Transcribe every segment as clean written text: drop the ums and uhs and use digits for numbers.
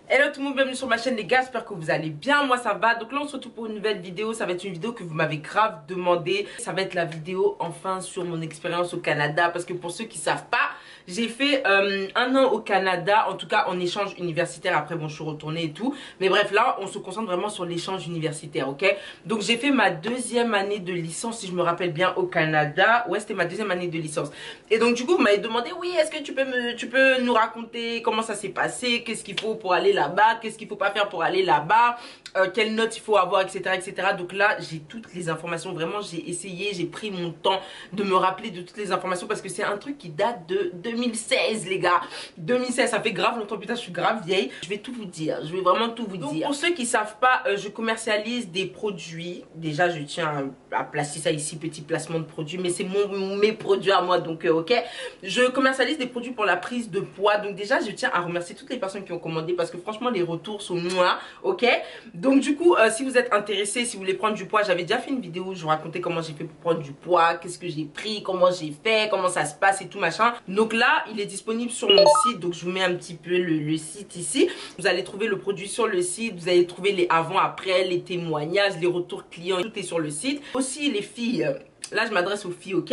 Hello tout le monde, bienvenue sur ma chaîne les gars, j'espère que vous allez bien, moi ça va. Donc là on se retrouve pour une nouvelle vidéo, ça va être une vidéo que vous m'avez grave demandé. Ça va être la vidéo enfin sur mon expérience au Canada, parce que pour ceux qui savent pas, j'ai fait un an au Canada, en tout cas en échange universitaire. Après bon je suis retournée et tout, mais bref là on se concentre vraiment sur l'échange universitaire, ok. Donc j'ai fait ma deuxième année de licence si je me rappelle bien au Canada. Ouais, c'était ma deuxième année de licence. Et donc du coup vous m'avez demandé, oui, est-ce que tu peux nous raconter comment ça s'est passé, qu'est-ce qu'il faut pour aller là-bas, qu'est-ce qu'il faut pas faire pour aller là-bas, quelles notes il faut avoir, etc., etc. Donc là j'ai toutes les informations, vraiment j'ai essayé, j'ai pris mon temps de me rappeler de toutes les informations, parce que c'est un truc qui date de 2016 les gars. 2016, ça fait grave longtemps, putain je suis grave vieille. Je vais tout vous dire, je vais vraiment tout vous dire. Donc pour ceux qui savent pas, je commercialise des produits. Déjà je tiens à placer ça ici, petit placement de produits, mais c'est mes produits à moi, donc ok. Je commercialise des produits pour la prise de poids. Donc déjà je tiens à remercier toutes les personnes qui ont commandé, parce que franchement les retours sont noirs, ok. Donc du coup si vous êtes intéressé, si vous voulez prendre du poids, j'avais déjà fait une vidéo où je vous racontais comment j'ai fait pour prendre du poids, qu'est-ce que j'ai pris, comment j'ai fait, comment ça se passe et tout machin. Donc là il est disponible sur mon site, donc je vous mets un petit peu le site ici. Vous allez trouver le produit sur le site, vous allez trouver les avant après, les témoignages, les retours clients, tout est sur le site. Aussi les filles, là je m'adresse aux filles, ok.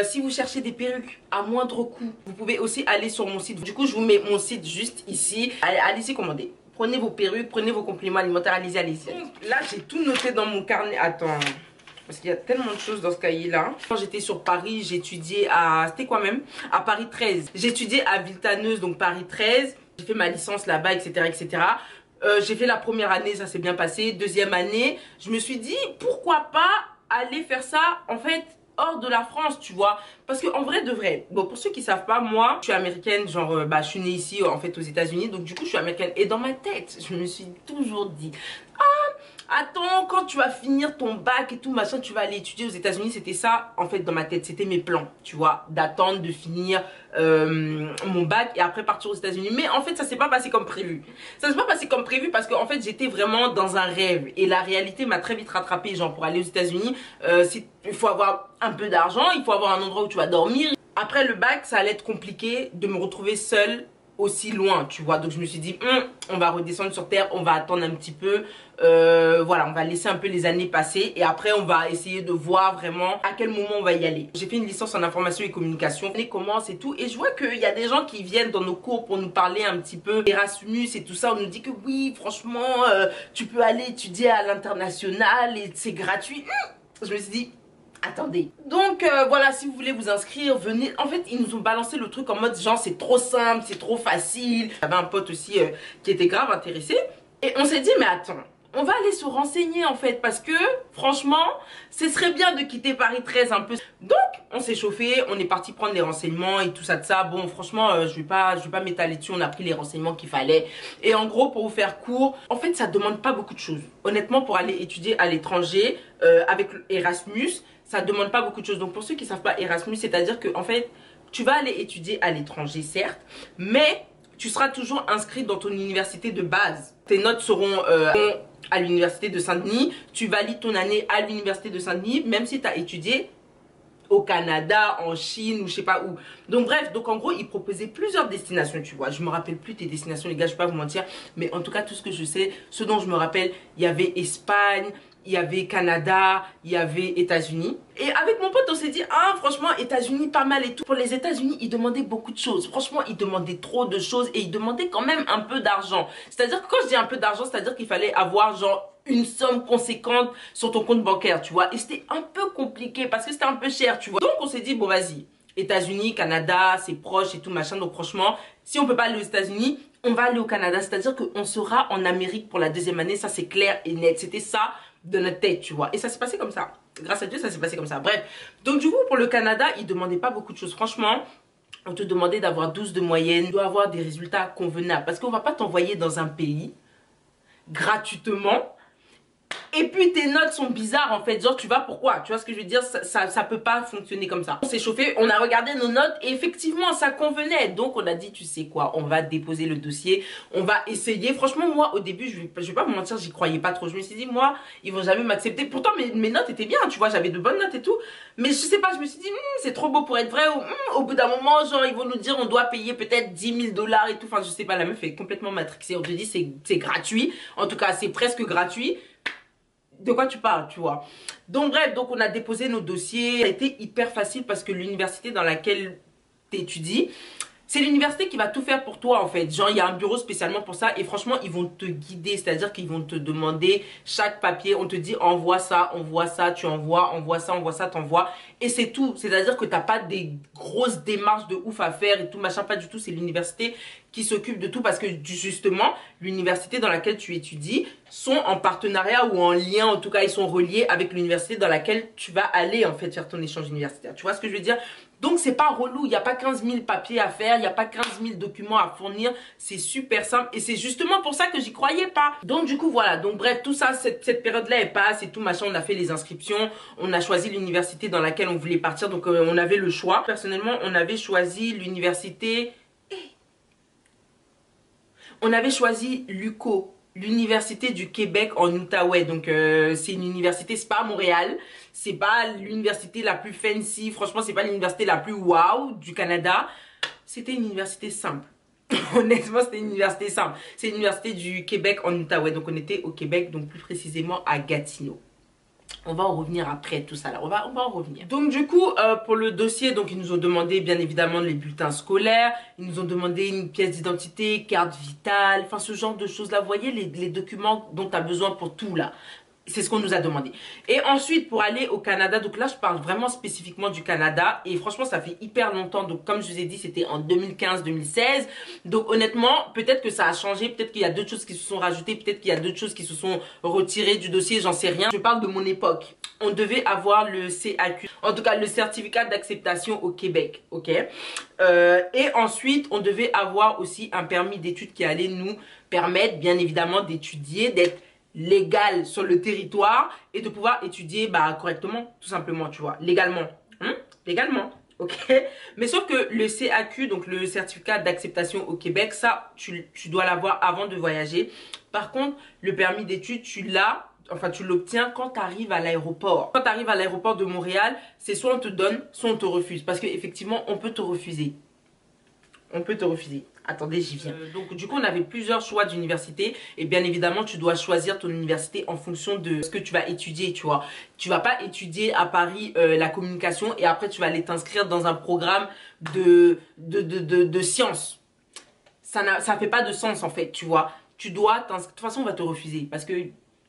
Si vous cherchez des perruques à moindre coût, vous pouvez aussi aller sur mon site. Du coup je vous mets mon site juste ici. Allez-y commander. Prenez vos perruques, prenez vos compléments alimentaires, allez-y, allez-y. Là j'ai tout noté dans mon carnet. Attends, parce qu'il y a tellement de choses dans ce cahier là. Quand j'étais sur Paris, j'étudiais à... C'était quoi même? À Paris 13. J'étudiais à Villetaneuse, donc Paris 13. J'ai fait ma licence là-bas, etc., etc. J'ai fait la première année, ça s'est bien passé. Deuxième année, je me suis dit, pourquoi pas aller faire ça, en fait, hors de la France, tu vois. Parce que en vrai de vrai, bon, pour ceux qui savent pas, moi je suis américaine, genre je suis née ici en fait aux États-Unis, donc du coup je suis américaine. Et dans ma tête je me suis toujours dit, ah, attends, quand tu vas finir ton bac et tout machin, tu vas aller étudier aux États-Unis. C'était ça en fait dans ma tête, c'était mes plans, tu vois, d'attendre de finir mon bac et après partir aux États-Unis. Mais en fait ça s'est pas passé comme prévu. Ça s'est pas passé comme prévu parce qu'en fait j'étais vraiment dans un rêve, et la réalité m'a très vite rattrapée. Genre pour aller aux États-Unis, il faut avoir un peu d'argent, il faut avoir un endroit où tu vas dormir. Après le bac ça allait être compliqué de me retrouver seule aussi loin, tu vois. Donc je me suis dit on va redescendre sur terre, on va attendre un petit peu, voilà, on va laisser un peu les années passer et après on va essayer de voir vraiment à quel moment on va y aller. J'ai fait une licence en information et communication, l'année commence et tout, et je vois qu'il y a des gens qui viennent dans nos cours pour nous parler un petit peu Erasmus et tout ça. On nous dit que oui franchement tu peux aller étudier à l'international et c'est gratuit. Je me suis dit attendez. Donc voilà, si vous voulez vous inscrire, venez. En fait ils nous ont balancé le truc en mode genre c'est trop simple, c'est trop facile. J'avais un pote aussi qui était grave intéressé, et on s'est dit mais attends, on va aller se renseigner en fait, parce que franchement ce serait bien de quitter Paris 13 un peu. Donc on s'est chauffé, on est parti prendre les renseignements et tout ça de ça. Bon franchement je vais pas m'étaler dessus, on a pris les renseignements qu'il fallait. Et en gros pour vous faire court, en fait ça demande pas beaucoup de choses. Honnêtement pour aller étudier à l'étranger avec Erasmus, ça demande pas beaucoup de choses. Donc pour ceux qui savent pas, Erasmus c'est à dire que en fait tu vas aller étudier à l'étranger certes, mais tu seras toujours inscrit dans ton université de base. Tes notes seront à l'université de Saint-Denis. Tu valides ton année à l'université de Saint-Denis, même si tu as étudié au Canada, en Chine ou je sais pas où. Donc bref, donc en gros ils proposaient plusieurs destinations, tu vois. Je me rappelle plus tes destinations les gars, je vais pas vous mentir, mais en tout cas tout ce que je sais, ce dont je me rappelle, il y avait Espagne, il y avait Canada, il y avait États-Unis. Et avec mon pote on s'est dit ah franchement États-Unis pas mal et tout. Pour les États-Unis ils demandaient beaucoup de choses. Franchement ils demandaient trop de choses, et ils demandaient quand même un peu d'argent. C'est-à-dire que quand je dis un peu d'argent, c'est-à-dire qu'il fallait avoir genre une somme conséquente sur ton compte bancaire, tu vois. Et c'était un peu compliqué parce que c'était un peu cher, tu vois. Donc on s'est dit bon vas-y, États-Unis, Canada, c'est proche et tout machin. Donc franchement, si on peut pas aller aux États-Unis, on va aller au Canada. C'est-à-dire qu'on sera en Amérique pour la deuxième année, ça c'est clair et net. C'était ça de notre tête, tu vois. Et ça s'est passé comme ça. Grâce à Dieu, ça s'est passé comme ça. Bref, donc du coup pour le Canada, ils demandaient pas beaucoup de choses. Franchement, on te demandait d'avoir 12 de moyenne, tu dois avoir des résultats convenables, parce qu'on va pas t'envoyer dans un pays gratuitement Et puis tes notes sont bizarres en fait, genre tu vas pourquoi? Tu vois ce que je veux dire? Ça peut pas fonctionner comme ça. On s'est chauffé, on a regardé nos notes et effectivement ça convenait. Donc on a dit tu sais quoi, on va déposer le dossier, on va essayer. Franchement moi au début je vais pas me mentir, j'y croyais pas trop. Je me suis dit moi ils vont jamais m'accepter. Pourtant mes notes étaient bien, tu vois, j'avais de bonnes notes et tout. Mais je sais pas, je me suis dit c'est trop beau pour être vrai. Ou au bout d'un moment genre ils vont nous dire on doit payer peut-être 10 000 $ et tout. Enfin je sais pas, la meuf est complètement matrixée. On te dit c'est gratuit, en tout cas c'est presque gratuit. De quoi tu parles, tu vois? Donc bref, donc on a déposé nos dossiers. Ça a été hyper facile parce que l'université dans laquelle tu étudies, c'est l'université qui va tout faire pour toi en fait. Genre il y a un bureau spécialement pour ça et franchement ils vont te guider, c'est-à-dire qu'ils vont te demander chaque papier. On te dit envoie ça, tu envoie ça, t'envoies. Et c'est tout, c'est-à-dire que t'as pas des grosses démarches de ouf à faire et tout machin, pas du tout. C'est l'université qui s'occupe de tout parce que justement l'université dans laquelle tu étudies sont en partenariat ou en lien, en tout cas ils sont reliés avec l'université dans laquelle tu vas aller en fait faire ton échange universitaire. Tu vois ce que je veux dire? Donc c'est pas relou, il n'y a pas 15 000 papiers à faire, il n'y a pas 15 000 documents à fournir, c'est super simple et c'est justement pour ça que j'y croyais pas. Donc du coup voilà, donc bref, tout ça, cette période-là elle passe et tout machin, on a fait les inscriptions, on a choisi l'université dans laquelle on voulait partir, donc on avait le choix. Personnellement, on avait choisi l'université... On avait choisi l'UQO, l'université du Québec en Outaouais. Donc c'est une université, c'est pas à Montréal, c'est pas l'université la plus fancy, franchement c'est pas l'université la plus wow du Canada. C'était une université simple. Honnêtement c'était une université simple. C'est l'université du Québec en Outaouais. Donc on était au Québec, donc plus précisément à Gatineau. On va en revenir après tout ça là, on va en revenir. Donc du coup pour le dossier, donc ils nous ont demandé bien évidemment les bulletins scolaires, ils nous ont demandé une pièce d'identité, carte vitale, enfin ce genre de choses là, vous voyez les documents dont tu as besoin pour tout là. C'est ce qu'on nous a demandé. Et ensuite, pour aller au Canada, donc là, je parle vraiment spécifiquement du Canada. Et franchement, ça fait hyper longtemps. Donc, comme je vous ai dit, c'était en 2015-2016. Donc, honnêtement, peut-être que ça a changé. Peut-être qu'il y a d'autres choses qui se sont rajoutées. Peut-être qu'il y a d'autres choses qui se sont retirées du dossier. J'en sais rien. Je parle de mon époque. On devait avoir le CAQ. En tout cas, le certificat d'acceptation au Québec. Ok. Et ensuite, on devait avoir aussi un permis d'études qui allait nous permettre, bien évidemment, d'étudier, d'être légal sur le territoire et de pouvoir étudier correctement, tout simplement, tu vois, légalement. Légalement, ok. Mais sauf que le CAQ, donc le certificat d'acceptation au Québec, ça, tu dois l'avoir avant de voyager. Par contre, le permis d'études, tu l'obtiens quand tu arrives à l'aéroport. Quand tu arrives à l'aéroport de Montréal, c'est soit on te donne, soit on te refuse. Parce qu'effectivement, on peut te refuser. On peut te refuser. Attendez, j'y viens. Donc du coup, on avait plusieurs choix d'université. Et bien évidemment, tu dois choisir ton université en fonction de ce que tu vas étudier, tu vois. Tu vas pas étudier à Paris la communication et après tu vas aller t'inscrire dans un programme de sciences. Ça fait pas de sens en fait, tu vois. Tu dois t'inscrire. De toute façon, on va te refuser parce que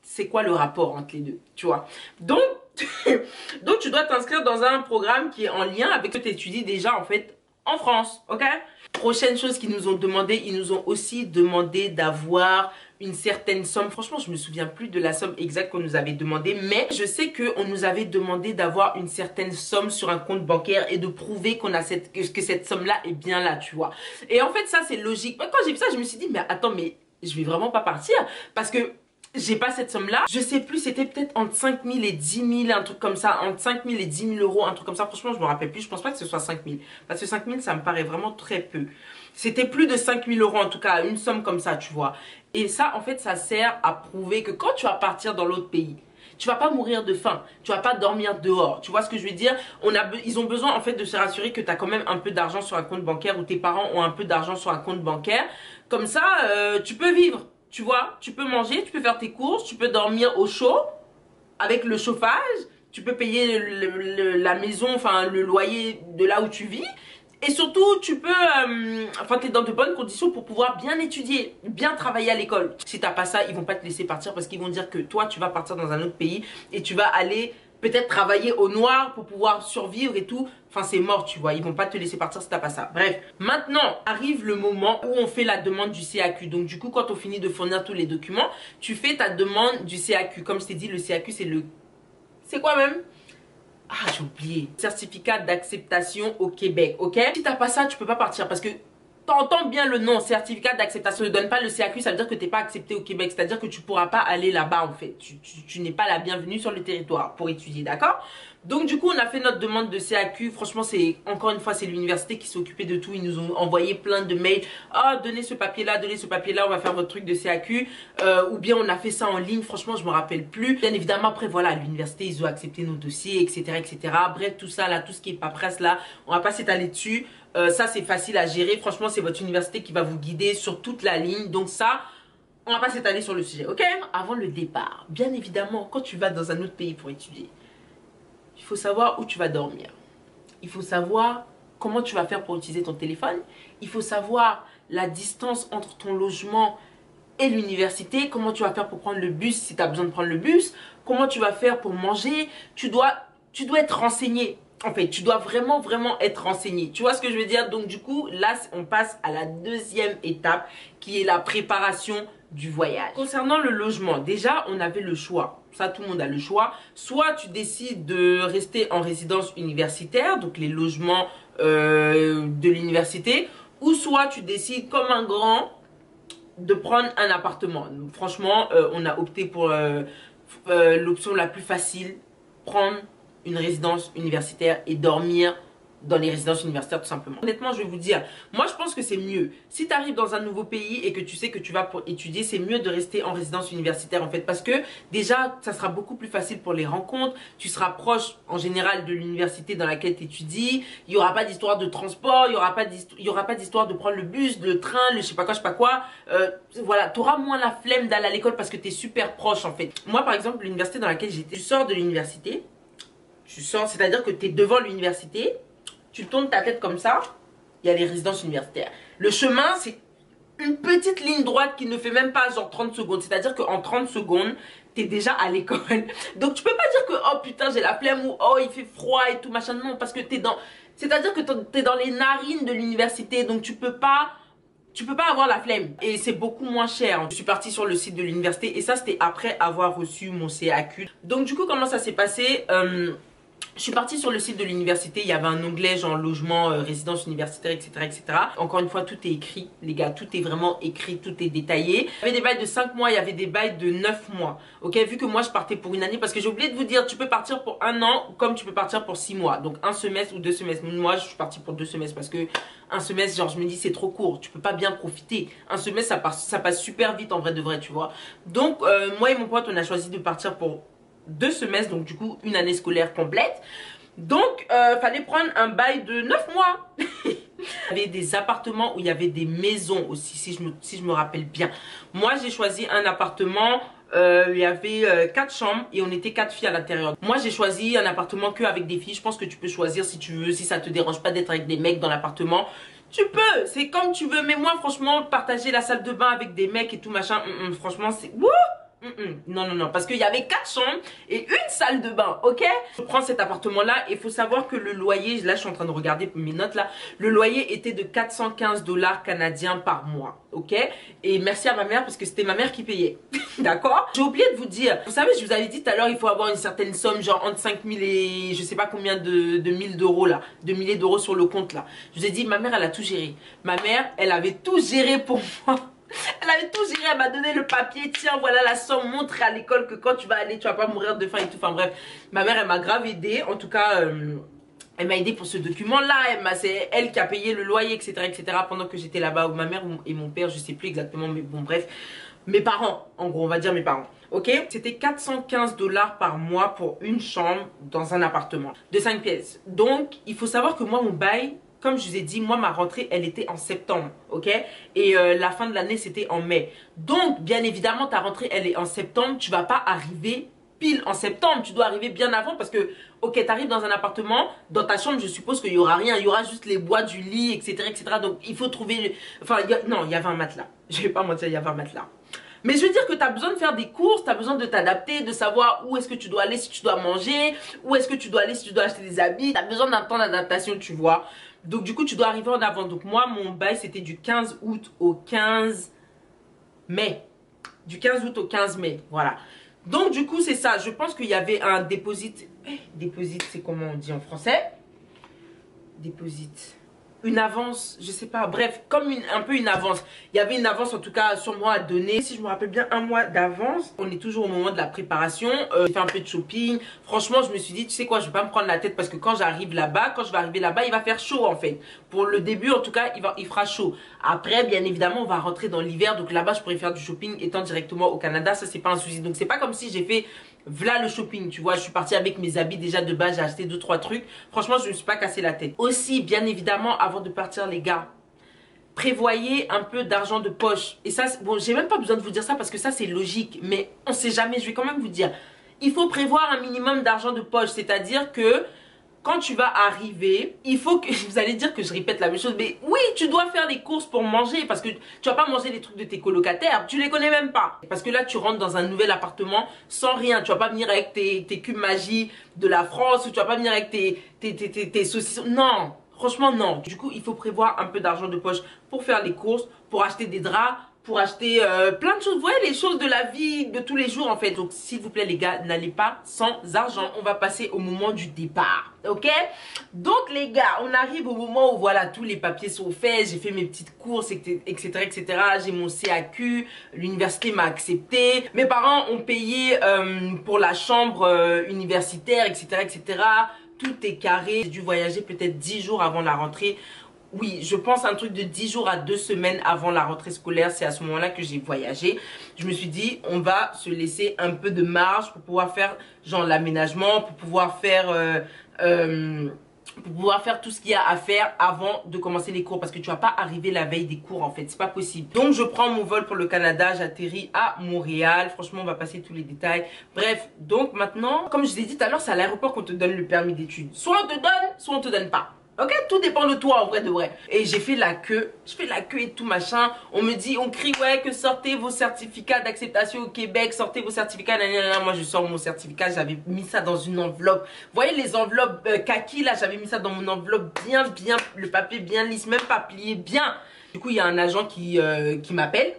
c'est quoi le rapport entre les deux, tu vois. Donc tu dois t'inscrire dans un programme qui est en lien avec ce que tu étudies déjà en fait en France, ok? Prochaine chose qu'ils nous ont demandé, ils nous ont aussi demandé d'avoir une certaine somme. Franchement, je me souviens plus de la somme exacte qu'on nous avait demandé, mais je sais qu'on nous avait demandé d'avoir une certaine somme sur un compte bancaire et de prouver qu'on a que cette somme-là est bien là, tu vois. Et en fait, ça, c'est logique. Moi, quand j'ai vu ça, je me suis dit, mais attends, mais je vais vraiment pas partir parce que j'ai pas cette somme là, je sais plus, c'était peut-être entre 5 000 et 10 000, un truc comme ça, entre 5 000 et 10 000 euros, un truc comme ça. Franchement je me rappelle plus, je pense pas que ce soit 5 000 parce que 5 000 ça me paraît vraiment très peu. C'était plus de 5 000 euros en tout cas, une somme comme ça, tu vois. Et ça en fait ça sert à prouver que quand tu vas partir dans l'autre pays, tu vas pas mourir de faim, tu vas pas dormir dehors, tu vois ce que je veux dire. Ils ont besoin en fait de se rassurer que tu as quand même un peu d'argent sur un compte bancaire ou tes parents ont un peu d'argent sur un compte bancaire. Comme ça tu peux vivre. Tu vois, tu peux manger, tu peux faire tes courses, tu peux dormir au chaud avec le chauffage, tu peux payer la maison, enfin le loyer de là où tu vis. Et surtout, tu peux, t'es dans de bonnes conditions pour pouvoir bien étudier, bien travailler à l'école. Si t'as pas ça, ils vont pas te laisser partir parce qu'ils vont dire que toi, tu vas partir dans un autre pays et tu vas aller peut-être travailler au noir pour pouvoir survivre et tout. Enfin, c'est mort, tu vois. Ils vont pas te laisser partir si t'as pas ça. Bref, maintenant arrive le moment où on fait la demande du CAQ. Donc, du coup, quand on finit de fournir tous les documents, tu fais ta demande du CAQ. Comme je t'ai dit, le CAQ, c'est le... C'est quoi même? Ah, j'ai oublié. Certificat d'acceptation au Québec, ok? Si t'as pas ça, tu peux pas partir parce que t'entends bien le nom, certificat d'acceptation. Ne donne pas le CAQ, ça veut dire que t'es pas accepté au Québec. C'est-à-dire que tu pourras pas aller là-bas en fait. Tu n'es pas la bienvenue sur le territoire pour étudier, d'accord? Donc du coup, on a fait notre demande de CAQ. Franchement, c'est encore une fois, c'est l'université qui s'est occupée de tout. Ils nous ont envoyé plein de mails. Ah, donnez ce papier-là, donnez ce papier-là, on va faire votre truc de CAQ. Ou bien on a fait ça en ligne. Franchement, je me rappelle plus. Bien évidemment, après voilà, l'université, ils ont accepté nos dossiers, etc., etc. Bref, tout ça là, tout ce qui est paperasse là, on va pas s'étaler dessus. Ça, c'est facile à gérer. Franchement, c'est votre université qui va vous guider sur toute la ligne. Donc ça, on va pas s'étaler sur le sujet, ok? Avant le départ, bien évidemment, quand tu vas dans un autre pays pour étudier, il faut savoir où tu vas dormir. Il faut savoir comment tu vas faire pour utiliser ton téléphone. Il faut savoir la distance entre ton logement et l'université. Comment tu vas faire pour prendre le bus si tu as besoin de prendre le bus. Comment tu vas faire pour manger. Tu dois être renseigné. En fait, tu dois vraiment être renseigné. Tu vois ce que je veux dire? Donc du coup, là, on passe à la deuxième étape qui est la préparation du voyage. Concernant le logement, déjà, on avait le choix. Ça, tout le monde a le choix. Soit tu décides de rester en résidence universitaire, donc les logements de l'université, ou soit tu décides comme un grand de prendre un appartement. Donc, franchement, on a opté pour l'option la plus facile, prendre une résidence universitaire et dormir dans les résidences universitaires tout simplement. Honnêtement, je vais vous dire, moi je pense que c'est mieux. Si tu arrives dans un nouveau pays et que tu sais que tu vas pour étudier, c'est mieux de rester en résidence universitaire en fait. Parce que déjà, ça sera beaucoup plus facile pour les rencontres. Tu seras proche en général de l'université dans laquelle tu étudies. Il n'y aura pas d'histoire de transport, il n'y aura pas d'histoire de prendre le bus, le train, le je sais pas quoi. Voilà, tu auras moins la flemme d'aller à l'école parce que tu es super proche en fait. Moi par exemple, l'université dans laquelle j'étais, tu sors de l'université, c'est-à-dire que tu es devant l'université, tu tournes ta tête comme ça, il y a les résidences universitaires. Le chemin, c'est une petite ligne droite qui ne fait même pas genre 30 secondes. C'est-à-dire qu'en 30 secondes, tu es déjà à l'école. Donc tu peux pas dire que oh putain j'ai la flemme ou oh il fait froid et tout machin. Non, parce que tu es dans... C'est-à-dire que tu es dans les narines de l'université. Donc tu peux pas avoir la flemme. Et c'est beaucoup moins cher. Je suis partie sur le site de l'université et ça c'était après avoir reçu mon CAQ. Donc du coup comment ça s'est passé? Je suis partie sur le site de l'université, il y avait un onglet genre logement, résidence universitaire, etc., etc. Encore une fois, tout est écrit, les gars, tout est vraiment écrit, tout est détaillé. Il y avait des bails de 5 mois, il y avait des bails de 9 mois. Ok, vu que moi je partais pour une année, parce que j'ai oublié de vous dire, tu peux partir pour un an comme tu peux partir pour 6 mois. Donc un semestre ou 2 semestres. Moi, je suis partie pour 2 semestres parce que un semestre, genre je me dis c'est trop court, tu peux pas bien profiter. Un semestre, ça passe super vite en vrai de vrai, tu vois. Donc moi et mon pote, on a choisi de partir pour 2 semestres, donc du coup une année scolaire complète. Donc fallait prendre un bail de 9 mois. Il y avait des appartements où il y avait des maisons aussi, si je me rappelle bien. Moi j'ai choisi un appartement, il y avait 4 chambres et on était 4 filles à l'intérieur. Moi j'ai choisi un appartement que avec des filles. Je pense que tu peux choisir si tu veux, si ça te dérange pas d'être avec des mecs dans l'appartement. Tu peux, c'est comme tu veux. Mais moi franchement partager la salle de bain avec des mecs et tout machin, franchement c'est... Wouh! Non, parce qu'il y avait 4 chambres et une salle de bain, ok? Je prends cet appartement-là et il faut savoir que le loyer, là je suis en train de regarder mes notes là, le loyer était de 415 $ canadiens par mois, ok? Et merci à ma mère parce que c'était ma mère qui payait, d'accord? J'ai oublié de vous dire, vous savez, je vous avais dit tout à l'heure, il faut avoir une certaine somme, genre entre 5000 et je sais pas combien de 1000 € là, de milliers d'euros sur le compte là. Je vous ai dit, ma mère elle a tout géré. Ma mère, elle avait tout géré pour moi. Elle avait tout géré, elle m'a donné le papier, tiens voilà la somme, montre à l'école que quand tu vas aller tu vas pas mourir de faim et tout, enfin bref, ma mère elle m'a grave aidé, en tout cas elle m'a aidé pour ce document là, c'est elle qui a payé le loyer etc pendant que j'étais là-bas, ma mère et mon père je sais plus exactement mais bon bref, mes parents en gros on va dire mes parents. Ok, c'était 415 $ par mois pour une chambre dans un appartement de 5 pièces. Donc il faut savoir que moi mon bail, comme je vous ai dit, moi ma rentrée elle était en septembre, ok? Et la fin de l'année c'était en mai. Donc bien évidemment ta rentrée elle est en septembre, tu vas pas arriver pile en septembre, tu dois arriver bien avant parce que, ok, tu arrives dans un appartement, dans ta chambre je suppose qu'il y aura rien, il y aura juste les bois du lit, etc. Donc il faut trouver, enfin non il y avait un matelas, je vais pas mentir, il y avait un matelas. Mais je veux dire que tu as besoin de faire des courses, tu as besoin de t'adapter, de savoir où est-ce que tu dois aller si tu dois manger, où est-ce que tu dois aller si tu dois acheter des habits, tu as besoin d'un temps d'adaptation, tu vois. Donc du coup tu dois arriver en avant. Donc moi mon bail c'était du 15 août au 15 mai. Du 15 août au 15 mai, voilà. Donc du coup c'est ça, je pense qu'il y avait un déposit. Déposit c'est comment on dit en français? Déposit. une avance, je sais pas, bref, comme un peu une avance. Il y avait une avance en tout cas sur moi à donner. Si je me rappelle bien, un mois d'avance. On est toujours au moment de la préparation. J'ai fait un peu de shopping. Franchement, je me suis dit, tu sais quoi, je vais pas me prendre la tête parce que quand j'arrive là-bas, quand je vais arriver là-bas, il va faire chaud en fait. Pour le début, en tout cas, il fera chaud. Après, bien évidemment, on va rentrer dans l'hiver. Donc là-bas, je pourrais faire du shopping étant directement au Canada. Ça, c'est pas un souci. Donc c'est pas comme si j'ai fait voilà le shopping, tu vois, je suis partie avec mes habits déjà de base, j'ai acheté 2-3 trucs. Franchement, je me suis pas cassé la tête. Aussi, bien évidemment, avant de partir les gars, prévoyez un peu d'argent de poche. Et ça, bon, j'ai même pas besoin de vous dire ça parce que ça c'est logique, mais on sait jamais, je vais quand même vous dire. Il faut prévoir un minimum d'argent de poche, c'est-à-dire que quand tu vas arriver, il faut que, vous allez dire que je répète la même chose, mais oui, tu dois faire les courses pour manger parce que tu vas pas manger les trucs de tes colocataires, tu les connais même pas. Parce que là, tu rentres dans un nouvel appartement sans rien, tu vas pas venir avec tes cubes magie de la France ou tu vas pas venir avec tes saucissons, non. Franchement, non. Du coup, il faut prévoir un peu d'argent de poche pour faire les courses, pour acheter des draps, pour acheter plein de choses. Vous voyez, les choses de la vie de tous les jours, en fait. Donc, s'il vous plaît, les gars, n'allez pas sans argent. On va passer au moment du départ. Ok? Donc, les gars, on arrive au moment où, voilà, tous les papiers sont faits. J'ai fait mes petites courses, etc., etc. J'ai mon CAQ. L'université m'a accepté. Mes parents ont payé pour la chambre universitaire, etc., etc. Tout est carré. J'ai dû voyager peut-être 10 jours avant la rentrée. Oui, je pense un truc de 10 jours à 2 semaines avant la rentrée scolaire. C'est à ce moment-là que j'ai voyagé. Je me suis dit, on va se laisser un peu de marge pour pouvoir faire genre l'aménagement, pour pouvoir faire tout ce qu'il y a à faire avant de commencer les cours. Parce que tu vas pas arriver la veille des cours en fait, c'est pas possible. Donc je prends mon vol pour le Canada, j'atterris à Montréal. Franchement, on va passer tous les détails. Bref, donc maintenant, comme je vous ai dit tout à l'heure, c'est à l'aéroport qu'on te donne le permis d'études. Soit on te donne, soit on te donne pas. Ok, tout dépend de toi en vrai de vrai. Et j'ai fait la queue, je fais la queue et tout machin. On me dit, on crie ouais que sortez vos certificats d'acceptation au Québec, sortez vos certificats. Nanana. Moi je sors mon certificat, j'avais mis ça dans une enveloppe. Vous voyez les enveloppes kaki là, j'avais mis ça dans mon enveloppe bien, le papier bien lisse, même pas plié, bien. Du coup, il y a un agent qui m'appelle,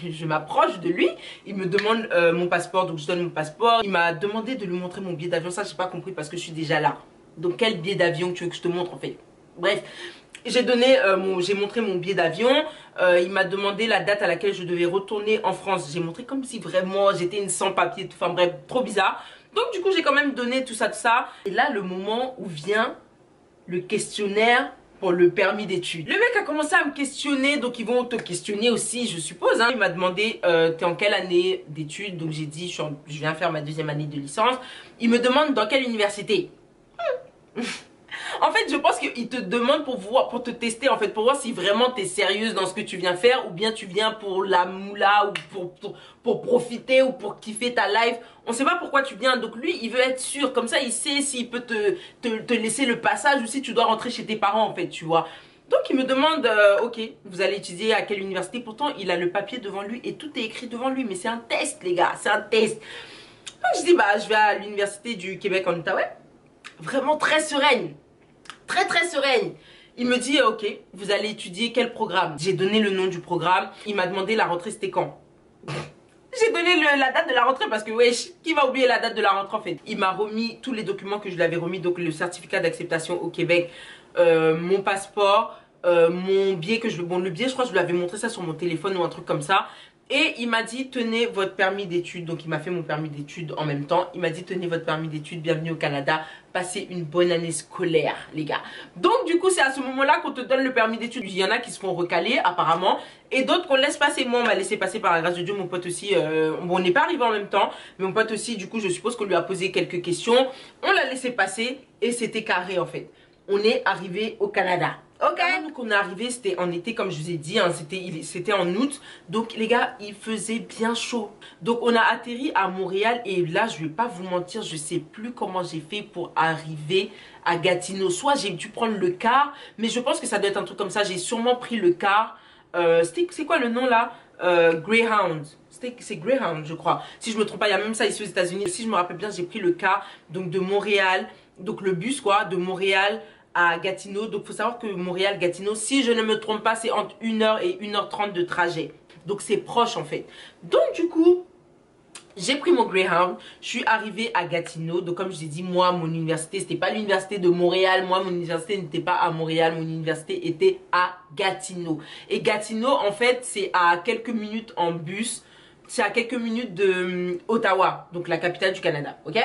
je m'approche de lui, il me demande mon passeport, donc je donne mon passeport. Il m'a demandé de lui montrer mon billet d'avion, ça j'ai pas compris parce que je suis déjà là. Donc quel billet d'avion tu veux que je te montre en fait? Bref, j'ai montré mon billet d'avion. Il m'a demandé la date à laquelle je devais retourner en France. J'ai montré comme si vraiment j'étais une sans-papier. Enfin bref, trop bizarre. Donc du coup, j'ai quand même donné tout ça, tout ça. Et là, le moment où vient le questionnaire pour le permis d'études. Le mec a commencé à me questionner, donc ils vont te questionner aussi, je suppose. Hein. Il m'a demandé, t'es en quelle année d'études? Donc j'ai dit, je viens faire ma 2e année de licence. Il me demande dans quelle université. En fait, je pense qu'il te demande pour te tester, en fait, pour voir si vraiment tu es sérieuse dans ce que tu viens faire ou bien tu viens pour la moula ou pour profiter ou pour kiffer ta life. On ne sait pas pourquoi tu viens. Donc lui, il veut être sûr. Comme ça, il sait s'il peut te laisser le passage ou si tu dois rentrer chez tes parents, en fait, tu vois. Donc il me demande, ok, vous allez étudier à quelle université? Pourtant, il a le papier devant lui et tout est écrit devant lui. Mais c'est un test, les gars, c'est un test. Donc je dis, bah, je vais à l'université du Québec en Outaouais. Vraiment très sereine. Très sereine. Il me dit ok, vous allez étudier quel programme? J'ai donné le nom du programme. Il m'a demandé la rentrée c'était quand? J'ai donné la date de la rentrée parce que wesh, qui va oublier la date de la rentrée en fait? Il m'a remis tous les documents que je lui avais remis, donc le certificat d'acceptation au Québec, mon passeport, mon billet le billet je crois que je lui avais montré ça sur mon téléphone ou un truc comme ça. Et il m'a dit tenez votre permis d'études. Donc il m'a fait mon permis d'études en même temps. Il m'a dit tenez votre permis d'études, bienvenue au Canada. Passez une bonne année scolaire les gars. Donc du coup c'est à ce moment là qu'on te donne le permis d'études. Il y en a qui se font recaler apparemment. Et d'autres qu'on laisse passer. Moi on m'a laissé passer par la grâce de Dieu. Mon pote aussi, bon on n'est pas arrivé en même temps. Mais mon pote aussi du coup je suppose qu'on lui a posé quelques questions. On l'a laissé passer et c'était carré en fait. On est arrivé au Canada. Ok, donc on est arrivé, c'était en été comme je vous ai dit, hein, c'était en août. Donc les gars, il faisait bien chaud. Donc on a atterri à Montréal et là, je vais pas vous mentir, je sais plus comment j'ai fait pour arriver à Gatineau. Soit j'ai dû prendre le car, mais je pense que ça doit être un truc comme ça. J'ai sûrement pris le car. C'est quoi le nom là? Greyhound. C'est Greyhound je crois. Si je me trompe pas, il y a même ça ici aux États-Unis. Si je me rappelle bien, j'ai pris le car donc de Montréal, donc le bus quoi, de Montréal à Gatineau. Donc il faut savoir que Montréal-Gatineau, si je ne me trompe pas, c'est entre 1h et 1h30 de trajet. Donc c'est proche en fait. Donc du coup, J'ai pris mon Greyhound, je suis arrivée à Gatineau. Donc comme je vous ai dit, moi, mon université, c'était pas l'université de Montréal. Moi, mon université n'était pas à Montréal, mon université était à Gatineau. Et Gatineau, en fait, c'est à quelques minutes en bus. C'est à quelques minutes de Ottawa, donc la capitale du Canada, ok?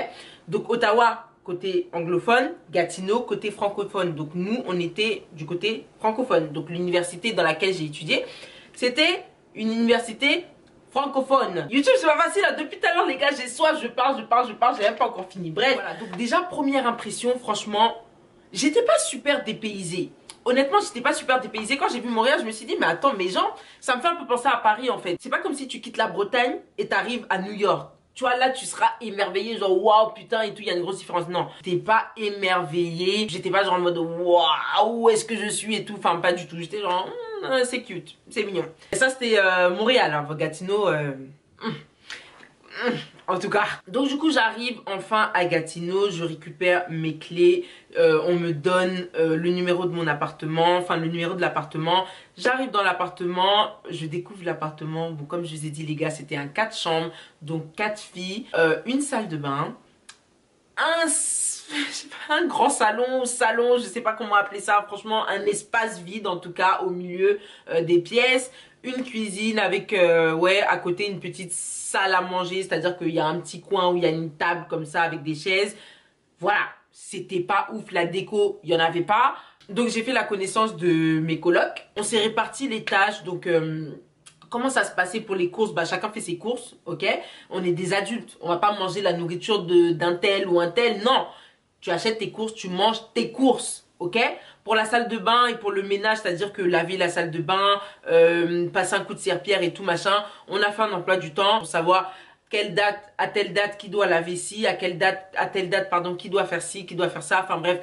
Donc Ottawa, côté anglophone, Gatineau, côté francophone. Donc nous, on était du côté francophone. Donc l'université dans laquelle j'ai étudié, c'était une université francophone. YouTube, c'est pas facile, hein. Depuis tout à l'heure, les gars, j'ai soif, je parle, j'ai même pas encore fini. Bref, voilà. Donc déjà, première impression, franchement, j'étais pas super dépaysée. Honnêtement, j'étais pas super dépaysée. Quand j'ai vu Montréal, je me suis dit, mais attends, mais genre, ça me fait un peu penser à Paris, en fait. C'est pas comme si tu quittes la Bretagne et t'arrives à New York. Tu vois, là, tu seras émerveillé, genre, waouh, putain, et tout, il y a une grosse différence. Non, j'étais pas émerveillée. J'étais pas genre en mode, waouh, où est-ce que je suis et tout. Enfin, pas du tout. J'étais genre, c'est cute, c'est mignon. Et ça, c'était Montréal, hein, Gatineau. En tout cas, donc du coup j'arrive enfin à Gatineau, je récupère mes clés, on me donne le numéro de mon appartement, enfin le numéro de l'appartement. J'arrive dans l'appartement, je découvre l'appartement. Bon, comme je vous ai dit les gars, c'était un 4 chambres, donc 4 filles, une salle de bain, un grand salon, je sais pas comment appeler ça, franchement un espace vide en tout cas au milieu des pièces. Une cuisine avec, ouais, à côté une petite salle à manger, c'est-à-dire qu'il y a un petit coin où il y a une table comme ça avec des chaises. Voilà, c'était pas ouf, la déco, il y en avait pas. Donc j'ai fait la connaissance de mes colocs. On s'est réparti les tâches, donc comment ça se passait pour les courses? Bah chacun fait ses courses, ok? On est des adultes, on va pas manger la nourriture d'un tel ou un tel, non. Tu achètes tes courses, tu manges tes courses. Ok? Pour la salle de bain et pour le ménage, c'est-à-dire que laver la salle de bain, passer un coup de serpillère et tout machin, on a fait un emploi du temps pour savoir quelle date, à telle date qui doit laver ci, à quelle date, à telle date, pardon, qui doit faire ci, qui doit faire ça. Enfin bref,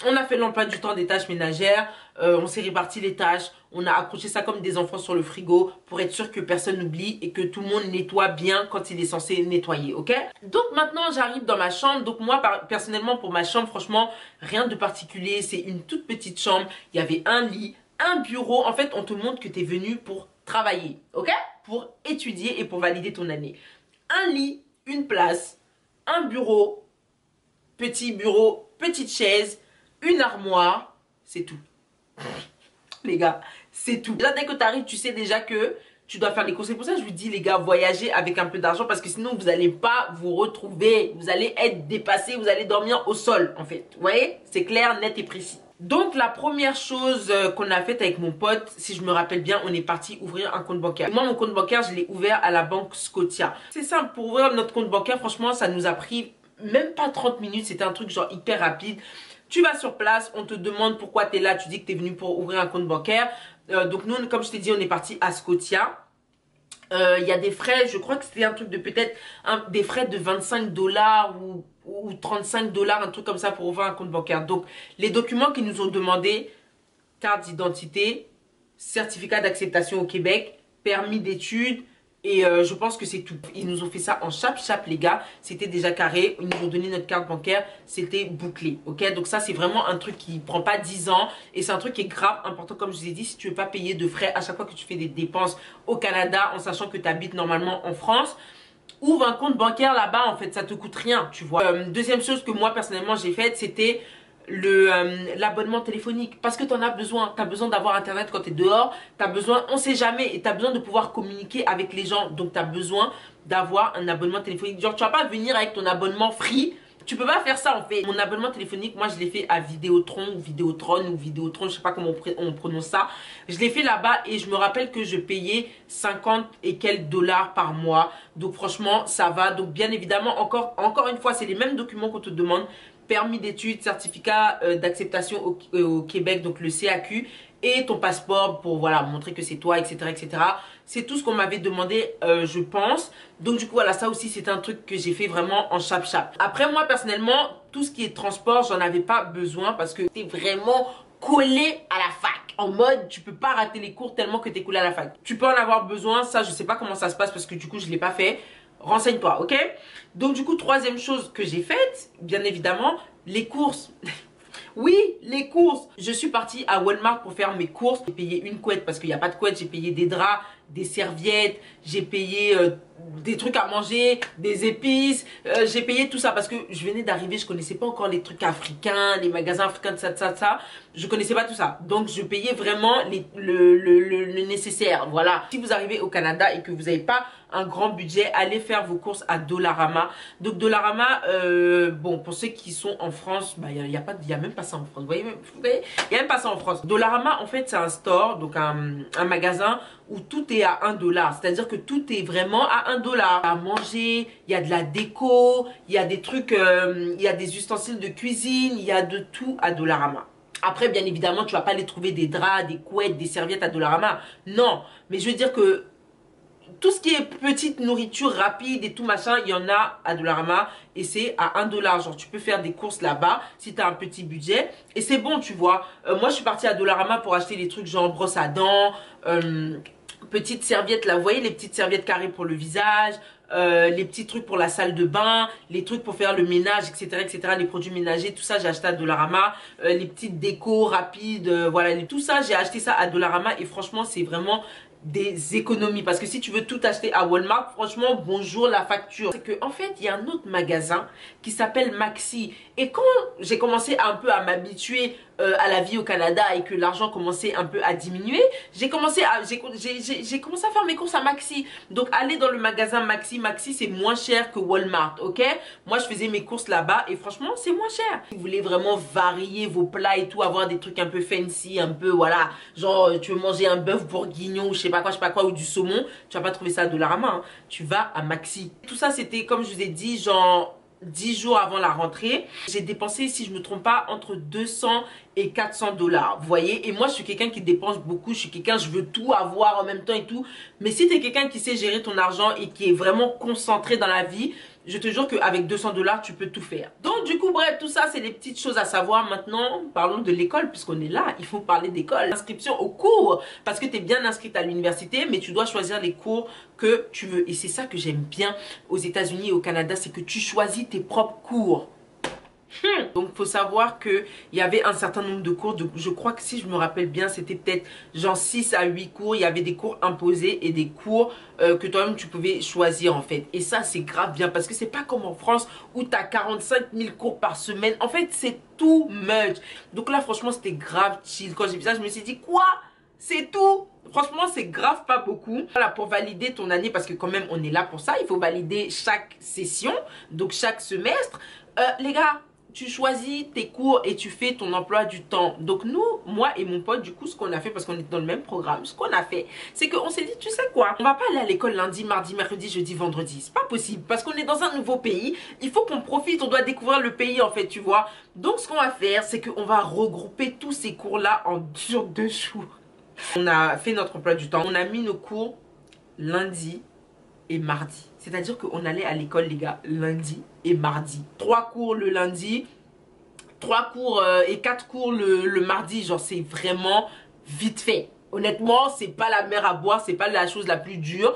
on a fait l'emploi du temps des tâches ménagères, on s'est réparti les tâches, on a accroché ça comme des enfants sur le frigo pour être sûr que personne n'oublie et que tout le monde nettoie bien quand il est censé nettoyer, ok? Donc maintenant j'arrive dans ma chambre, donc moi personnellement pour ma chambre, franchement, rien de particulier, c'est une toute petite chambre, il y avait un lit, un bureau, en fait on te montre que tu es venu pour travailler, ok? Pour étudier et pour valider ton année. Un lit, une place, un bureau, petite chaise, une armoire, c'est tout. Les gars, c'est tout. Là, dès que tu arrives, tu sais déjà que tu dois faire les courses. C'est pour ça que je vous dis, les gars, voyagez avec un peu d'argent parce que sinon, vous n'allez pas vous retrouver. Vous allez être dépassé, vous allez dormir au sol, en fait. Vous voyez? C'est clair, net et précis. Donc, la première chose qu'on a faite avec mon pote, si je me rappelle bien, on est parti ouvrir un compte bancaire. Moi, mon compte bancaire, je l'ai ouvert à la banque Scotia. C'est simple, pour ouvrir notre compte bancaire, franchement, ça nous a pris même pas 30 minutes. C'était un truc genre hyper rapide. Tu vas sur place, on te demande pourquoi tu es là, tu dis que tu es venu pour ouvrir un compte bancaire. Donc nous, comme je t'ai dit, on est parti à Scotia. Il y a des frais, je crois que c'était un truc de peut-être des frais de 25 $ ou 35 $, un truc comme ça pour ouvrir un compte bancaire. Donc les documents qu'ils nous ont demandé, carte d'identité, certificat d'acceptation au Québec, permis d'études, et je pense que c'est tout. Ils nous ont fait ça en chap-chap les gars. C'était déjà carré. Ils nous ont donné notre carte bancaire. C'était bouclé. Ok, donc ça c'est vraiment un truc qui prend pas 10 ans. Et c'est un truc qui est grave important comme je vous ai dit. Si tu veux pas payer de frais à chaque fois que tu fais des dépenses au Canada, en sachant que tu habites normalement en France, ouvre un compte bancaire là-bas. En fait ça te coûte rien, tu vois. Deuxième chose que moi personnellement j'ai faite, c'était l'abonnement téléphonique, parce que tu en as besoin. Tu as besoin d'avoir internet quand tu es dehors, tu as besoin, on sait jamais, et tu as besoin de pouvoir communiquer avec les gens. Donc tu as besoin d'avoir un abonnement téléphonique. Genre tu vas pas venir avec ton abonnement free, tu peux pas faire ça en fait. Mon abonnement téléphonique, moi je l'ai fait à Vidéotron ou Vidéotron, je sais pas comment on prononce ça. Je l'ai fait là-bas et je me rappelle que je payais 50 et quelques $ par mois. Donc franchement ça va. Donc bien évidemment encore une fois, c'est les mêmes documents qu'on te demande. Permis d'études, certificat d'acceptation au Québec, donc le CAQ, et ton passeport pour voilà montrer que c'est toi, etc. etc. C'est tout ce qu'on m'avait demandé, je pense. Donc du coup, voilà, ça aussi, c'est un truc que j'ai fait vraiment en chap-chap. Après, moi, personnellement, tout ce qui est transport, j'en avais pas besoin parce que t'es vraiment collé à la fac. En mode, tu peux pas rater les cours tellement que t'es collé à la fac. Tu peux en avoir besoin, ça, je sais pas comment ça se passe parce que du coup, je l'ai pas fait. Renseigne-toi, ok? Donc du coup, troisième chose que j'ai faite, bien évidemment, les courses. Oui, les courses. Je suis partie à Walmart pour faire mes courses. J'ai payé une couette parce qu'il n'y a pas de couette. J'ai payé des draps, des serviettes, j'ai payé des trucs à manger, des épices, j'ai payé tout ça parce que je venais d'arriver, je connaissais pas encore les trucs africains, les magasins africains, ça, je connaissais pas tout ça. Donc je payais vraiment le nécessaire, voilà. Si vous arrivez au Canada et que vous n'avez pas un grand budget, allez faire vos courses à Dollarama. Donc Dollarama, bon, pour ceux qui sont en France, bah, y a même pas ça en France. Vous voyez, il y a même pas ça en France. Dollarama, en fait, c'est un store, donc un magasin où tout est à 1 $. C'est-à-dire que tout est vraiment à 1 $. À manger, il y a de la déco, il y a des trucs, il y a des ustensiles de cuisine, il y a de tout à Dollarama. Après, bien évidemment, tu vas pas aller trouver des draps, des couettes, des serviettes à Dollarama. Non, mais je veux dire que tout ce qui est petite nourriture rapide et tout machin, il y en a à Dollarama et c'est à 1 $. Genre tu peux faire des courses là-bas si tu as un petit budget et c'est bon, tu vois. Moi je suis partie à Dollarama pour acheter des trucs genre brosse à dents, petites serviettes là, vous voyez les petites serviettes carrées pour le visage, les petits trucs pour la salle de bain, les trucs pour faire le ménage, etc., les produits ménagers, tout ça j'ai acheté à Dollarama, les petites décos rapides, voilà, tout ça j'ai acheté ça à Dollarama et franchement c'est vraiment des économies parce que si tu veux tout acheter à Walmart, franchement bonjour la facture. C'est que en fait il y a un autre magasin qui s'appelle Maxi et quand j'ai commencé un peu à m'habituer à la vie au Canada et que l'argent commençait un peu à diminuer, j'ai commencé à faire mes courses à Maxi. Donc allez dans le magasin Maxi, Maxi c'est moins cher que Walmart, ok? Moi je faisais mes courses là-bas et franchement c'est moins cher. Si vous voulez vraiment varier vos plats et tout, avoir des trucs un peu fancy, un peu voilà, genre tu veux manger un bœuf bourguignon ou je sais pas quoi ou du saumon, tu vas pas trouver ça à Dollarama, hein. Tu vas à Maxi. Tout ça c'était comme je vous ai dit genre 10 jours avant la rentrée. J'ai dépensé, si je me trompe pas, entre 200 et 400 $. Vous voyez, et moi je suis quelqu'un qui dépense beaucoup, je suis quelqu'un, je veux tout avoir en même temps et tout. Mais si tu es quelqu'un qui sait gérer ton argent et qui est vraiment concentré dans la vie, je te jure qu'avec 200 $, tu peux tout faire. Donc du coup, bref, tout ça, c'est des petites choses à savoir. Maintenant, parlons de l'école, puisqu'on est là, il faut parler d'école. Inscription au cours, parce que tu es bien inscrite à l'université, mais tu dois choisir les cours que tu veux. Et c'est ça que j'aime bien aux États-Unis et au Canada, c'est que tu choisis tes propres cours. Donc il faut savoir qu'il y avait un certain nombre de cours, je crois que si je me rappelle bien c'était peut-être genre 6 à 8 cours, il y avait des cours imposés et des cours que toi-même tu pouvais choisir en fait. Et ça c'est grave bien parce que c'est pas comme en France où tu as 45 000 cours par semaine, en fait c'est too much. Donc là franchement c'était grave chill, quand j'ai vu ça je me suis dit quoi? C'est tout? Franchement, c'est grave pas beaucoup. Voilà, pour valider ton année, parce que quand même, on est là pour ça. Il faut valider chaque session, donc chaque semestre. Les gars, tu choisis tes cours et tu fais ton emploi du temps. Donc nous, moi et mon pote, du coup, ce qu'on a fait, parce qu'on est dans le même programme, ce qu'on a fait, c'est qu'on s'est dit, tu sais quoi, on va pas aller à l'école lundi, mardi, mercredi, jeudi, vendredi. C'est pas possible, parce qu'on est dans un nouveau pays. Il faut qu'on profite, on doit découvrir le pays, en fait, tu vois. Donc, ce qu'on va faire, c'est qu'on va regrouper tous ces cours-là sur 2 jours. On a fait notre emploi du temps. On a mis nos cours lundi et mardi. C'est-à-dire qu'on allait à l'école, les gars, lundi et mardi. 3 cours le lundi, 3 cours et 4 cours le mardi. Genre, c'est vraiment vite fait. Honnêtement, c'est pas la mer à boire, c'est pas la chose la plus dure.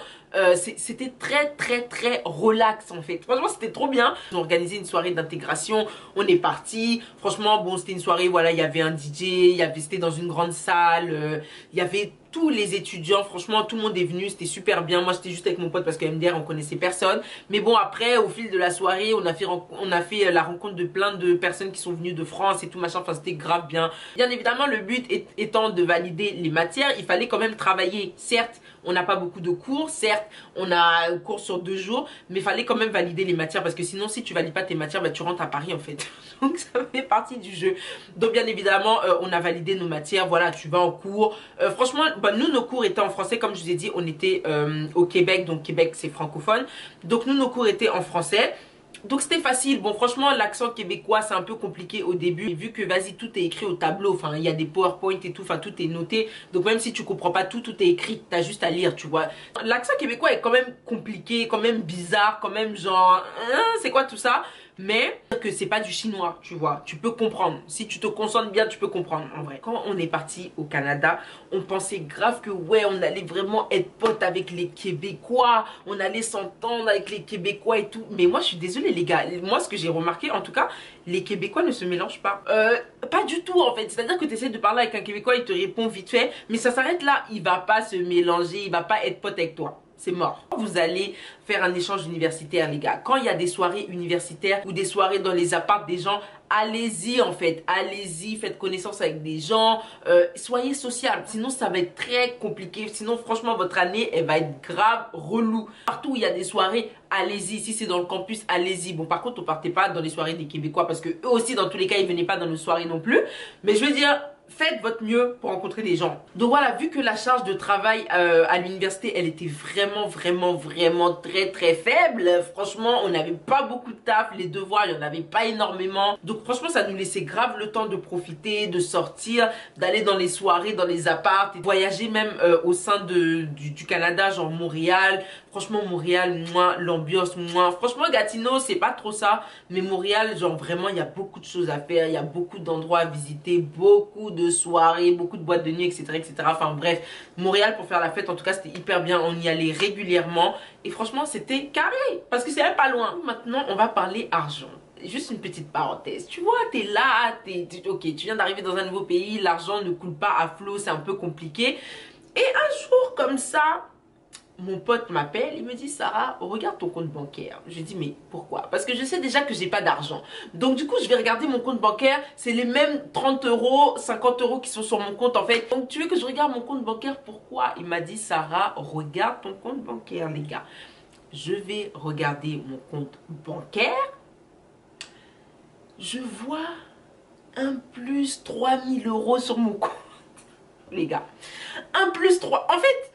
C'était très relax en fait. Franchement, c'était trop bien. On a organisé une soirée d'intégration, on est parti. Franchement, bon, c'était une soirée, voilà, il y avait un DJ, c'était dans une grande salle, il y avait tous les étudiants, franchement tout le monde est venu, c'était super bien. Moi j'étais juste avec mon pote parce que MDR on connaissait personne, mais bon après au fil de la soirée on a fait la rencontre de plein de personnes qui sont venues de France et tout machin, enfin c'était grave bien. Bien évidemment le but étant de valider les matières, il fallait quand même travailler. Certes on n'a pas beaucoup de cours, certes on a un cours sur 2 jours, mais il fallait quand même valider les matières parce que sinon si tu valides pas tes matières, bah, tu rentres à Paris en fait. Donc ça fait partie du jeu. Donc bien évidemment on a validé nos matières, voilà, tu vas en cours. Franchement bah, nous nos cours étaient en français, comme je vous ai dit on était au Québec, donc Québec c'est francophone, donc nous nos cours étaient en français. Donc c'était facile. Bon franchement l'accent québécois c'est un peu compliqué au début. Et vu que vas-y tout est écrit au tableau, enfin il y a des PowerPoint et tout, enfin tout est noté. Donc même si tu comprends pas tout, tout est écrit, t'as juste à lire, tu vois. L'accent québécois est quand même compliqué, quand même bizarre, quand même genre, hein, c'est quoi tout ça? mais que c'est pas du chinois, tu vois. Tu peux comprendre. Si tu te concentres bien, tu peux comprendre en vrai. Quand on est parti au Canada, on pensait grave que ouais, on allait vraiment être potes avec les Québécois, on allait s'entendre avec les Québécois et tout. Mais moi, je suis désolée les gars. Moi, ce que j'ai remarqué, en tout cas, les Québécois ne se mélangent pas. Pas du tout en fait. C'est-à-dire que tu essaies de parler avec un Québécois, il te répond vite fait, mais ça s'arrête là. Il va pas se mélanger, il va pas être pote avec toi. C'est mort. Vous allez faire un échange universitaire, les gars. Quand il y a des soirées universitaires ou des soirées dans les apparts des gens, allez-y en fait. Allez-y, faites connaissance avec des gens. Soyez sociable. Sinon, ça va être très compliqué. Sinon, franchement, votre année, elle va être grave relou. Partout où il y a des soirées, allez-y. Si c'est dans le campus, allez-y. Bon, par contre, ne partez pas dans les soirées des Québécois parce que eux aussi, dans tous les cas, ils venaient pas dans nos soirées non plus. Mais je veux dire, faites votre mieux pour rencontrer des gens. Donc voilà, vu que la charge de travail à l'université, elle était vraiment très faible. Franchement, on n'avait pas beaucoup de taf. Les devoirs, il n'y en avait pas énormément. Donc franchement, ça nous laissait grave le temps de profiter, de sortir, d'aller dans les soirées, dans les apparts, et de voyager même au sein du Canada, genre Montréal. Franchement, Montréal, moi, l'ambiance, moi. Franchement, Gatineau, c'est pas trop ça. Mais Montréal, genre vraiment, il y a beaucoup de choses à faire. Il y a beaucoup d'endroits à visiter, beaucoup de soirées, beaucoup de boîtes de nuit, etc. Enfin bref, Montréal pour faire la fête, en tout cas, c'était hyper bien. On y allait régulièrement. Et franchement, c'était carré. Parce que c'est même pas loin. Maintenant, on va parler argent. Juste une petite parenthèse, tu vois, t'es là, ok, tu viens d'arriver dans un nouveau pays, l'argent ne coule pas à flot, c'est un peu compliqué. Et un jour comme ça, mon pote m'appelle, il me dit Sarah, regarde ton compte bancaire. Je lui dis mais pourquoi? Parce que je sais déjà que j'ai pas d'argent. Donc du coup je vais regarder mon compte bancaire, c'est les mêmes 30 euros, 50 euros qui sont sur mon compte en fait. Donc tu veux que je regarde mon compte bancaire, pourquoi? Il m'a dit Sarah, regarde ton compte bancaire les gars. Je vais regarder mon compte bancaire. Je vois un plus 3000 euros sur mon compte. Les gars, un plus 3. En fait,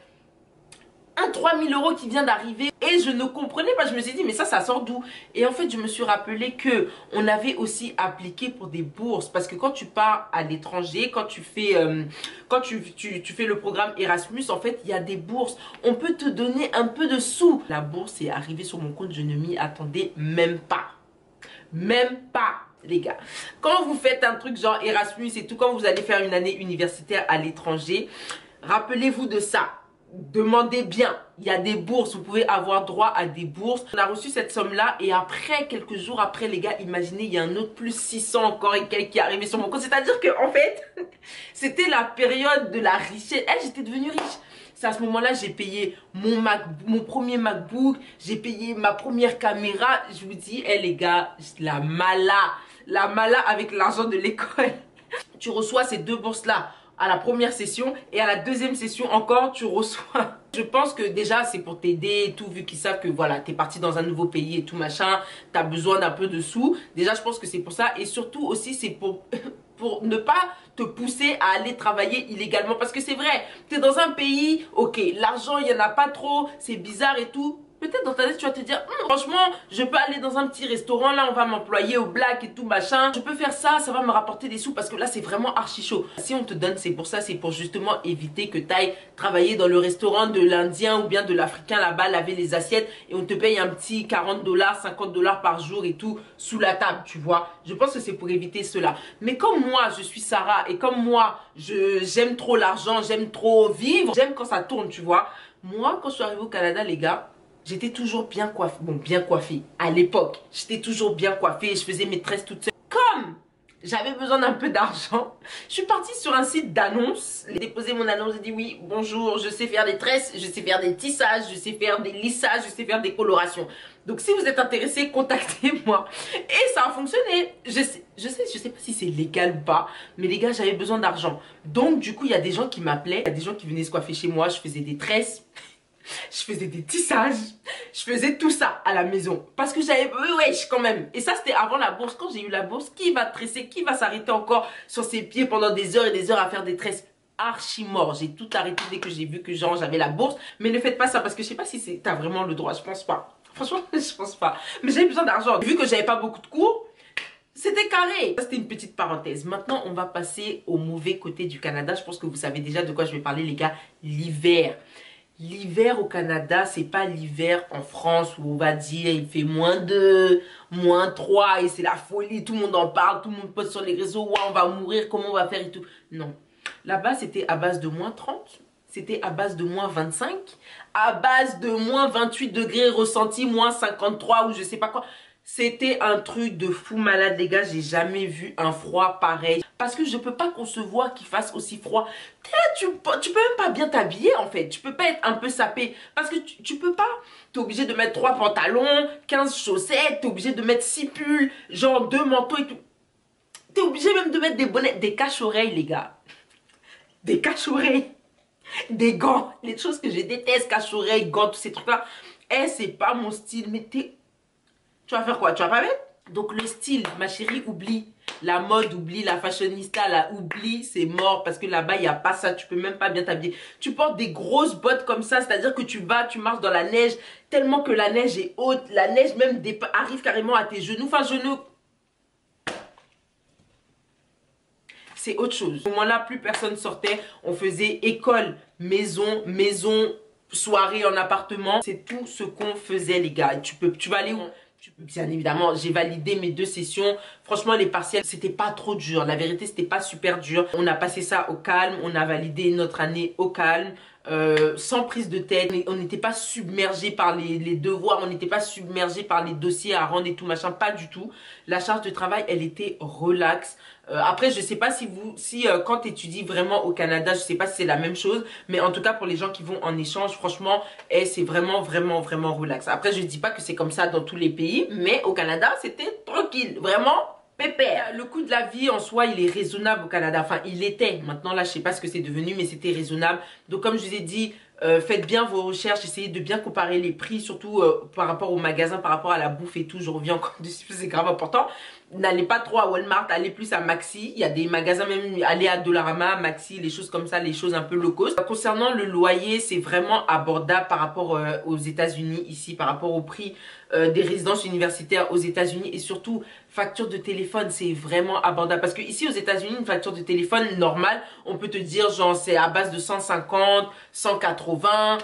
un 3000 euros qui vient d'arriver et je ne comprenais pas. Je me suis dit mais ça sort d'où? Et en fait je me suis rappelé que on avait aussi appliqué pour des bourses, parce que quand tu pars à l'étranger, quand tu fais tu fais le programme Erasmus, en fait il y a des bourses, on peut te donner un peu de sous. La bourse est arrivée sur mon compte, je ne m'y attendais même pas les gars. Quand vous faites un truc genre Erasmus et tout, quand vous allez faire une année universitaire à l'étranger, rappelez-vous de ça. Demandez bien, il y a des bourses, vous pouvez avoir droit à des bourses. On a reçu cette somme là et après, quelques jours après les gars, imaginez, il y a un autre plus 600 encore et quelques qui est arrivé sur mon compte. C'est à dire que en fait, c'était la période de la richesse. J'étais devenue riche. C'est à ce moment là, j'ai payé mon premier MacBook, j'ai payé ma première caméra. Je vous dis, les gars, la mala avec l'argent de l'école. Tu reçois ces deux bourses là à la première session et à la deuxième session encore tu reçois. Je pense que déjà c'est pour t'aider et tout, vu qu'ils savent que voilà, t'es parti dans un nouveau pays et tout machin, t'as besoin d'un peu de sous. Déjà je pense que c'est pour ça, et surtout aussi c'est pour ne pas te pousser à aller travailler illégalement, parce que c'est vrai, t'es dans un pays, ok, l'argent il y en a pas trop, c'est bizarre et tout. Peut-être dans ta tête tu vas te dire franchement je peux aller dans un petit restaurant, là on va m'employer au black et tout machin, je peux faire ça, ça va me rapporter des sous, parce que là c'est vraiment archi chaud. Si on te donne, c'est pour ça, c'est pour justement éviter que tu ailles travailler dans le restaurant de l'Indien ou bien de l'Africain là-bas, laver les assiettes et on te paye un petit 40 $, 50 $ par jour et tout sous la table, tu vois. Je pense que c'est pour éviter cela. Mais comme moi je suis Sarah et comme moi j'aime trop l'argent, j'aime trop vivre, j'aime quand ça tourne, tu vois. Moi quand je suis arrivée au Canada les gars, j'étais toujours bien coiffée. Bon, bien coiffée. À l'époque, j'étais toujours bien coiffée. Je faisais mes tresses toutes seules. Comme j'avais besoin d'un peu d'argent, je suis partie sur un site d'annonces. J'ai déposé mon annonce. J'ai dit oui, bonjour, je sais faire des tresses, je sais faire des tissages, je sais faire des lissages, je sais faire des colorations. Donc si vous êtes intéressé, contactez-moi. Et ça a fonctionné. Je sais pas si c'est légal ou pas, mais les gars, j'avais besoin d'argent. Donc du coup, il y a des gens qui m'appelaient, il y a des gens qui venaient se coiffer chez moi. Je faisais des tresses. Je faisais des tissages, je faisais tout ça à la maison. Parce que j'avais, wesh quand même. Et ça c'était avant la bourse. Quand j'ai eu la bourse, qui va tresser, qui va s'arrêter encore sur ses pieds pendant des heures et des heures à faire des tresses? Archi mort. J'ai tout arrêté dès que j'ai vu que genre j'avais la bourse. Mais ne faites pas ça parce que je sais pas si t'as vraiment le droit, je pense pas. Franchement, je pense pas. Mais j'avais besoin d'argent. Vu que j'avais pas beaucoup de cours, c'était carré. C'était une petite parenthèse. Maintenant, on va passer au mauvais côté du Canada. Je pense que vous savez déjà de quoi je vais parler les gars. L'hiver. l'hiver au Canada, c'est pas l'hiver en France où on va dire il fait -2, -3 et c'est la folie, tout le monde en parle, tout le monde poste sur les réseaux, ouais, on va mourir, comment on va faire et tout. Non. Là-bas, c'était à base de -30, c'était à base de -25, à base de -28 degrés ressenti, -53 ou je sais pas quoi. C'était un truc de fou malade, les gars. J'ai jamais vu un froid pareil. Parce que je peux pas concevoir qu'il fasse aussi froid. T'es là, tu peux même pas bien t'habiller, en fait. Tu peux pas être un peu sapé. Parce que tu peux pas. T'es obligé de mettre 3 pantalons, 15 chaussettes. T'es obligé de mettre 6 pulls, genre 2 manteaux et tout. T'es obligé même de mettre des bonnets, des cache-oreilles, les gars. Des cache-oreilles. Des gants. Les choses que je déteste, cache-oreilles, gants, tous ces trucs-là. Eh, c'est pas mon style. Mais tu vas faire quoi? Tu vas pas mettre? Donc le style, ma chérie, oublie. La mode, oublie. La fashionista, là, oublie. C'est mort parce que là-bas, il n'y a pas ça. Tu peux même pas bien t'habiller. Tu portes des grosses bottes comme ça. C'est-à-dire que tu marches dans la neige tellement que la neige est haute. La neige même arrive carrément à tes genoux. Enfin, genoux. C'est autre chose. Au moment-là, plus personne sortait. On faisait école, maison, maison, soirée en appartement. C'est tout ce qu'on faisait, les gars. Tu vas aller où? Bien évidemment, j'ai validé mes 2 sessions. Franchement, les partiels, c'était pas trop dur. La vérité, c'était pas super dur. On a passé ça au calme. On a validé notre année au calme. Sans prise de tête. On n'était pas submergé par les devoirs. On n'était pas submergé par les dossiers à rendre et tout machin. Pas du tout. La charge de travail, elle était relaxe. Après, je sais pas si quand tu étudies vraiment au Canada, je sais pas si c'est la même chose. Mais en tout cas, pour les gens qui vont en échange, franchement, c'est vraiment, vraiment, vraiment relax. Après, je dis pas que c'est comme ça dans tous les pays. Mais au Canada, c'était tranquille. Vraiment pépère. Le coût de la vie en soi, il est raisonnable au Canada. Enfin, il était. Maintenant, là, je sais pas ce que c'est devenu, mais c'était raisonnable. Donc, comme je vous ai dit, faites bien vos recherches, essayez de bien comparer les prix, surtout par rapport au magasin, par rapport à la bouffe et tout. Je reviens encore dessus, c'est grave important. N'allez pas trop à Walmart, allez plus à Maxi. Il y a des magasins même, allez à Dollarama, Maxi, les choses comme ça, les choses un peu low cost. Concernant le loyer, c'est vraiment abordable par rapport aux États-Unis ici, par rapport au prix des résidences universitaires aux États-Unis et surtout facture de téléphone, c'est vraiment abordable parce que ici aux États-Unis, une facture de téléphone normale, on peut te dire genre c'est à base de 150, 180,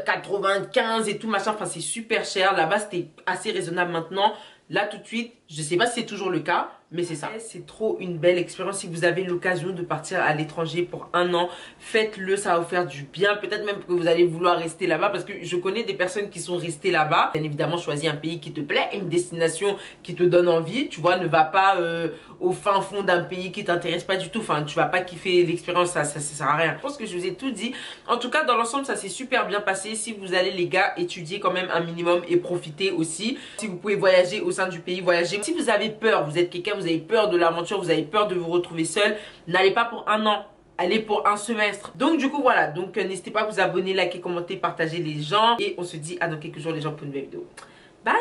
95 et tout machin. Enfin, c'est super cher. Là-bas, c'était assez raisonnable maintenant. Là, tout de suite, je sais pas si c'est toujours le cas, mais c'est ça. C'est trop une belle expérience. Si vous avez l'occasion de partir à l'étranger pour 1 an, faites-le, ça va vous faire du bien. Peut-être même que vous allez vouloir rester là-bas parce que je connais des personnes qui sont restées là-bas. Bien évidemment, choisis un pays qui te plaît, une destination qui te donne envie. Tu vois, ne va pas au fin fond d'un pays qui t'intéresse pas du tout. Enfin, tu vas pas kiffer l'expérience, ça sert à rien. Je pense que je vous ai tout dit. En tout cas, dans l'ensemble, ça s'est super bien passé. Si vous allez, les gars, étudier quand même un minimum et profiter aussi. Si vous pouvez voyager au sein du pays, voyager. Si vous avez peur, vous êtes quelqu'un, vous avez peur de l'aventure, vous avez peur de vous retrouver seul, n'allez pas pour 1 an. Allez pour 1 semestre. Donc du coup voilà, donc n'hésitez pas à vous abonner, liker, commenter, partager les gens. Et on se dit à dans quelques jours les gens pour une nouvelle vidéo. Bye.